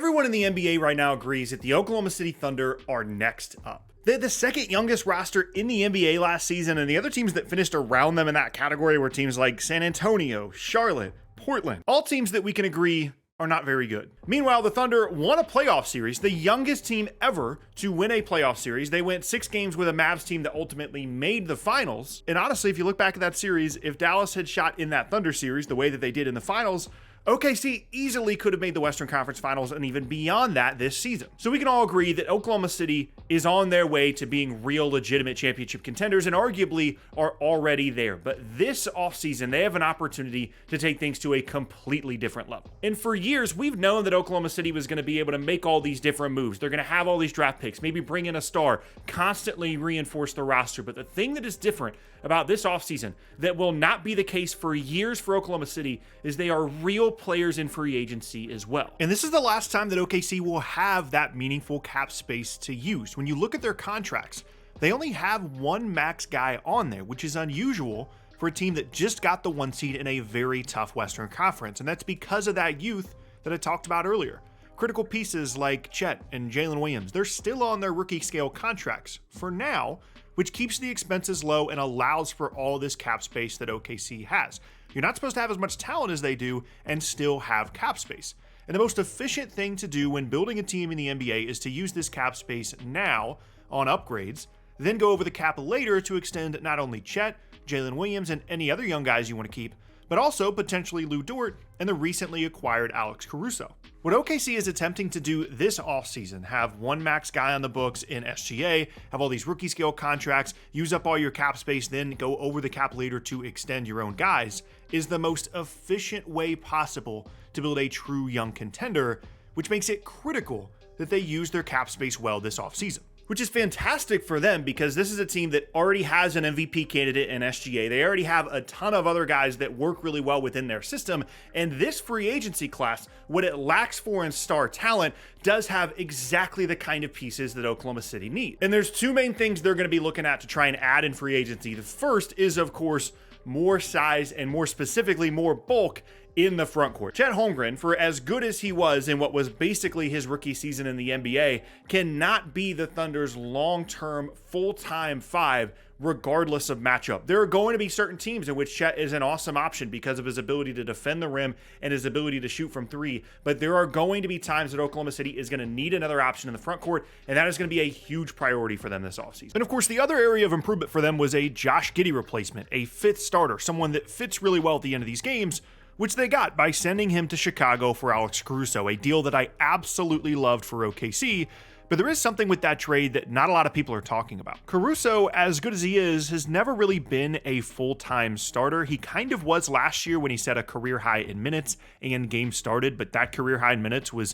Everyone in the NBA right now agrees that the Oklahoma City Thunder are next up. They had the second youngest roster in the NBA last season, and the other teams that finished around them in that category were teams like San Antonio, Charlotte, Portland. All teams that we can agree are not very good. Meanwhile, the Thunder won a playoff series, the youngest team ever to win a playoff series. They went 6 games with a Mavs team that ultimately made the finals. And honestly, if you look back at that series, if Dallas had shot in that Thunder series the way that they did in the finals, OKC easily could have made the Western Conference Finals and even beyond that this season. So we can all agree that Oklahoma City is on their way to being real legitimate championship contenders and arguably are already there. But this offseason, they have an opportunity to take things to a completely different level. And for years, we've known that Oklahoma City was going to be able to make all these different moves. They're going to have all these draft picks, maybe bring in a star, constantly reinforce the roster. But the thing that is different about this offseason that will not be the case for years for Oklahoma City is they are real players in free agency as well. And this is the last time that OKC will have that meaningful cap space to use. When you look at their contracts, they only have one max guy on there, which is unusual for a team that just got the 1 seed in a very tough Western Conference. And that's because of that youth that I talked about earlier. Critical pieces like Chet and Jalen Williams, they're still on their rookie scale contracts for now, which keeps the expenses low and allows for all this cap space that OKC has. You're not supposed to have as much talent as they do and still have cap space. And the most efficient thing to do when building a team in the NBA is to use this cap space now on upgrades, then go over the cap later to extend not only Chet, Jalen Williams, and any other young guys you want to keep, but also potentially Lou Dort and the recently acquired Alex Caruso. What OKC is attempting to do this offseason, have one max guy on the books in SGA, have all these rookie scale contracts, use up all your cap space, then go over the cap later to extend your own guys, is the most efficient way possible to build a true young contender, which makes it critical that they use their cap space well this offseason. Which is fantastic for them because this is a team that already has an MVP candidate in SGA. They already have a ton of other guys that work really well within their system. And this free agency class, what it lacks for in star talent, does have exactly the kind of pieces that Oklahoma City needs. And there's 2 main things they're going to be looking at to try and add in free agency. The first is, of course, more size and more specifically more bulk in the front court. Chet Holmgren, for as good as he was in what was basically his rookie season in the NBA, cannot be the Thunder's long-term, full-time 5 regardless of matchup. There are going to be certain teams in which Chet is an awesome option because of his ability to defend the rim and his ability to shoot from 3, but there are going to be times that Oklahoma City is going to need another option in the front court, and that is going to be a huge priority for them this offseason. And of course, the other area of improvement for them was a Josh Giddey replacement, a 5th starter, someone that fits really well at the end of these games, which they got by sending him to Chicago for Alex Caruso, a deal that I absolutely loved for OKC. But there is something with that trade that not a lot of people are talking about. Caruso, as good as he is, has never really been a full-time starter. He kind of was last year when he set a career high in minutes and games started, but that career high in minutes was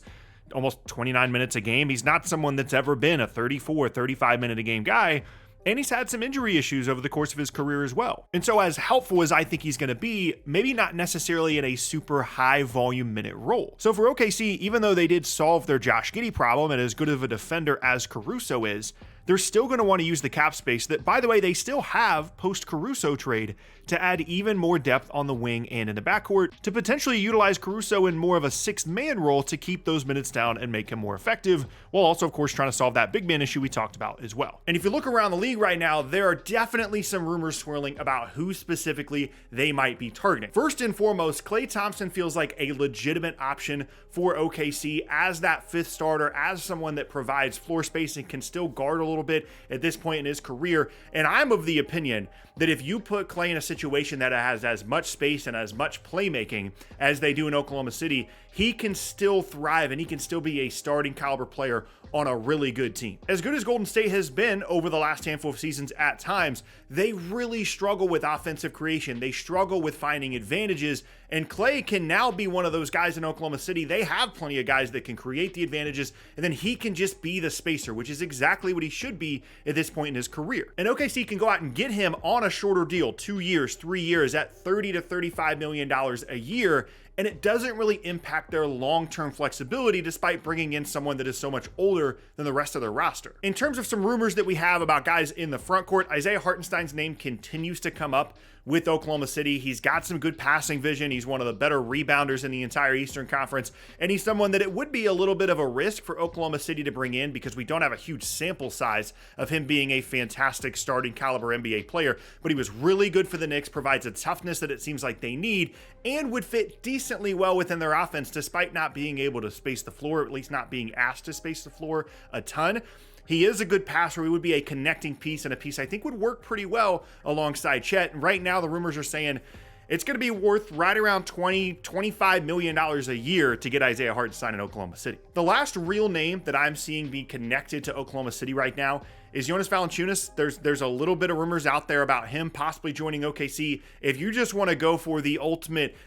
almost 29 minutes a game. He's not someone that's ever been a 34, 35 minute a game guy. And he's had some injury issues over the course of his career as well. And so as helpful as I think he's going to be, maybe not necessarily in a super high volume minute role. So for OKC, even though they did solve their Josh Giddey problem and as good of a defender as Caruso is, they're still going to want to use the cap space that, by the way, they still have post-Caruso trade to add even more depth on the wing and in the backcourt to potentially utilize Caruso in more of a 6th-man role to keep those minutes down and make him more effective, while also, of course, trying to solve that big man issue we talked about as well. And if you look around the league right now, there are definitely some rumors swirling about who specifically they might be targeting. First and foremost, Klay Thompson feels like a legitimate option for OKC as that 5th starter, as someone that provides floor space and can still guard a little bit at this point in his career. And I'm of the opinion that if you put Klay in a situation that has as much space and as much playmaking as they do in Oklahoma City, he can still thrive and he can still be a starting caliber player on a really good team. As good as Golden State has been over the last handful of seasons at times, they really struggle with offensive creation. They struggle with finding advantages, and Klay can now be one of those guys in Oklahoma City. They have plenty of guys that can create the advantages, and then he can just be the spacer, which is exactly what he should be at this point in his career. And OKC can go out and get him on a shorter deal, 2 years, 3 years at $30 to $35 million a year, and it doesn't really impact their long-term flexibility despite bringing in someone that is so much older than the rest of their roster. In terms of some rumors that we have about guys in the front court, Isaiah Hartenstein's name continues to come up with Oklahoma City. He's got some good passing vision. He's one of the better rebounders in the entire Eastern Conference, and he's someone that it would be a little bit of a risk for Oklahoma City to bring in because we don't have a huge sample size of him being a fantastic starting caliber NBA player, but he was really good for the Knicks, provides a toughness that it seems like they need, and would fit decently well within their offense despite not being able to space the floor, at least not being asked to space the floor a ton. He is a good passer. He would be a connecting piece, and a piece I think would work pretty well alongside Chet. And right now, the rumors are saying it's going to be worth right around $25 million a year to get Isaiah Hart to sign in Oklahoma City. The last real name that I'm seeing be connected to Oklahoma City right now is Jonas Valancius. There's a little bit of rumors out there about him possibly joining OKC. If you just want to go for the ultimate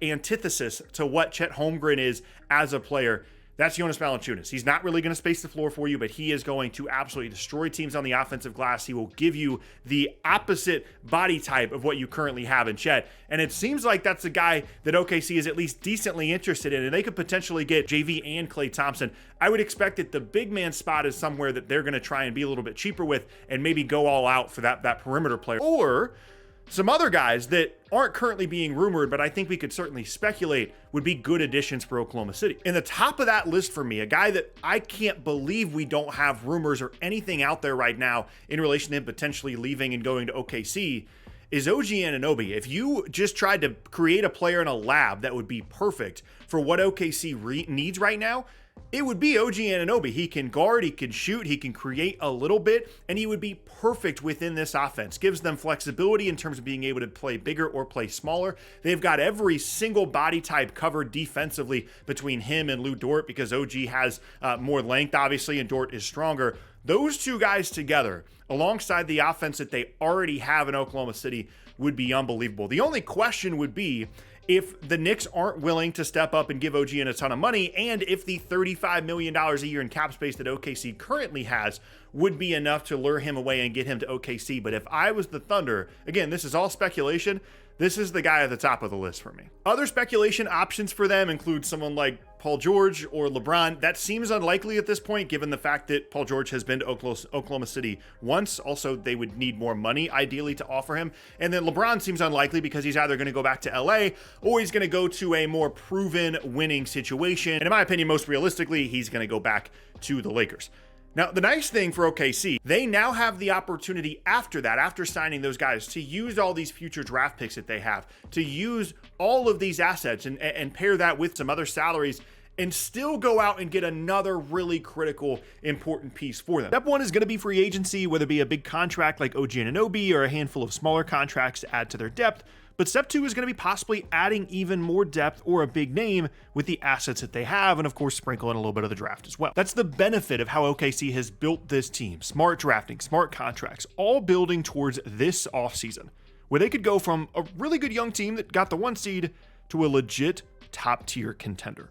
antithesis to what Chet Holmgren is as a player, that's Jonas Valancius. He's not really going to space the floor for you, but he is going to absolutely destroy teams on the offensive glass. He will give you the opposite body type of what you currently have in Chet. And it seems like that's a guy that OKC is at least decently interested in, and they could potentially get JV and Klay Thompson. I would expect that the big man spot is somewhere that they're going to try and be a little bit cheaper with and maybe go all out for that perimeter player. Or some other guys that aren't currently being rumored, but I think we could certainly speculate would be good additions for Oklahoma City. In the top of that list for me, a guy that I can't believe we don't have rumors or anything out there right now in relation to him potentially leaving and going to OKC is OG Anunoby. If you just tried to create a player in a lab that would be perfect for what OKC needs right now, it would be OG Anunoby. He can guard, he can shoot, he can create a little bit, and he would be perfect within this offense. Gives them flexibility in terms of being able to play bigger or play smaller. They've got every single body type covered defensively between him and Lou Dort because OG has more length, obviously, and Dort is stronger. Those two guys together, alongside the offense that they already have in Oklahoma City, would be unbelievable. The only question would be if the Knicks aren't willing to step up and give OG a ton of money, and if the $35 million a year in cap space that OKC currently has would be enough to lure him away and get him to OKC. But if I was the Thunder, again, this is all speculation, this is the guy at the top of the list for me. Other speculation options for them include someone like Paul George or LeBron. That seems unlikely at this point, given the fact that Paul George has been to Oklahoma City once. Also, they would need more money, ideally, to offer him. And then LeBron seems unlikely because he's either going to go back to LA or he's going to go to a more proven winning situation. And in my opinion, most realistically, he's going to go back to the Lakers. Now, the nice thing for OKC, they now have the opportunity after that, after signing those guys, to use all these future draft picks that they have, to use all of these assets and pair that with some other salaries and still go out and get another really critical, important piece for them. Step one is going to be free agency, whether it be a big contract like OG Anunoby or a handful of smaller contracts to add to their depth. But step two is going to be possibly adding even more depth or a big name with the assets that they have, and of course sprinkle in a little bit of the draft as well. That's the benefit of how OKC has built this team. Smart drafting, smart contracts, all building towards this offseason, where they could go from a really good young team that got the 1 seed to a legit top-tier contender.